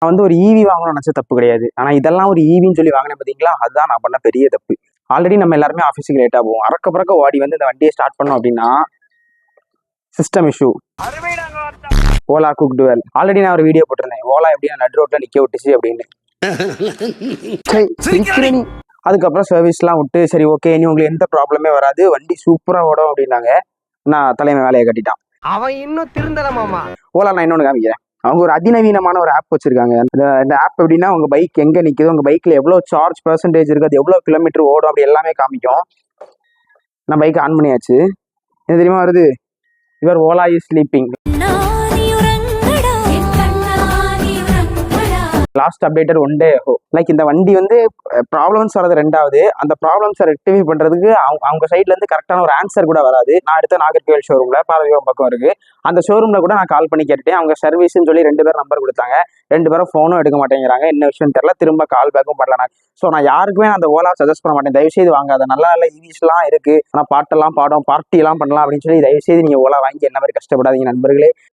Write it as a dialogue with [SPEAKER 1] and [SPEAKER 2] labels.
[SPEAKER 1] நான் வந்து ஒரு ஈவி வாங்கணும்னு நினச்ச தப்பு கிடையாது. ஆனால் இதெல்லாம் ஒரு ஈவின்னு சொல்லி வாங்கினேன் பார்த்தீங்களா, அதுதான் நான் பண்ண பெரிய தப்பு. ஆல்ரெடி நம்ம எல்லாருமே ஆஃபீஸுக்கு லேட்டாக போவோம். அறக்க பறக்க ஓடி வந்து இந்த வண்டியை ஸ்டார்ட் பண்ணோம் அப்படின்னா system issue. Ola cook twelve already நான் ஒரு வீடியோ போட்டிருந்தேன். ஓலா எப்படின்னா நடு ரோட்டில் நிற்க விட்டுச்சு அப்படின்னு. அதுக்கப்புறம் சர்வீஸ்லாம் விட்டு சரி ஓகே இனி உங்களுக்கு எந்த ப்ராப்ளமே வராது, வண்டி சூப்பராக ஓடும் அப்படின்னாங்க. நான் தலைமை வேலையை கட்டிட்டான்.
[SPEAKER 2] அவன் இன்னும் திருந்தலமாமா.
[SPEAKER 1] ஓலா நான் இன்னொன்று காமிக்கிறேன். அவங்க ஒரு அதிநவீனமான ஒரு ஆப் வச்சிருக்காங்க. இந்த ஆப் எப்படின்னா உங்க பைக் எங்க நிக்குது, உங்க பைக்ல எவ்வளவு சார்ஜ் பெர்சன்டேஜ் இருக்கு, அது எவ்வளவு கிலோமீட்டர் ஓடும், அப்படி எல்லாமே காமிக்கும். நான் பைக் ஆன் பண்ணியாச்சு. என்ன தெரியுமா வருது? Your Ola is sleeping. Last updated 1 day ago. Like இந்த வண்டி வந்து ப்ராப்ளம்ஸ் வரது ரெண்டாவது, அந்த ப்ராப்ளம்ஸை ரெக்டிஃபை பண்றதுக்கு அவங்க சைட்ல இருந்து கரெக்டான ஒரு ஆன்சர் கூட வராது. நான் எடுத்த நாகர்கோவில் ஷோரூம்ல பாரதிபுரம் பக்கம் இருக்கு, அந்த ஷோரூம்ல கூட நான் கால் பண்ணி கேட்டுட்டேன். அவங்க சர்வீஸ்ன்னு சொல்லி 2 பேர் நம்பர் கொடுத்தாங்க. 2 பேரும் ஃபோனும் எடுக்க மாட்டேங்கிறாங்க. என்ன விஷயம் தெரியல, திரும்ப கால் பேக்கும் பண்ணல. ஸோ நான் யாருக்குமே அந்த ஓலா சஜஸ்ட் பண்ண மாட்டேன். தயவுசெய்து வாங்காத. நல்ல நல்ல ஈவிஸ்லாம் இருக்கு, ஆனால் பாட்டெல்லாம் பாடும், பார்ட்டிலாம் பண்ணலாம் அப்படின்னு சொல்லி தயவுசெய்து நீங்க ஓலா வாங்கி என்ன மாதிரி கஷ்டப்படாதீங்க நண்பர்களே.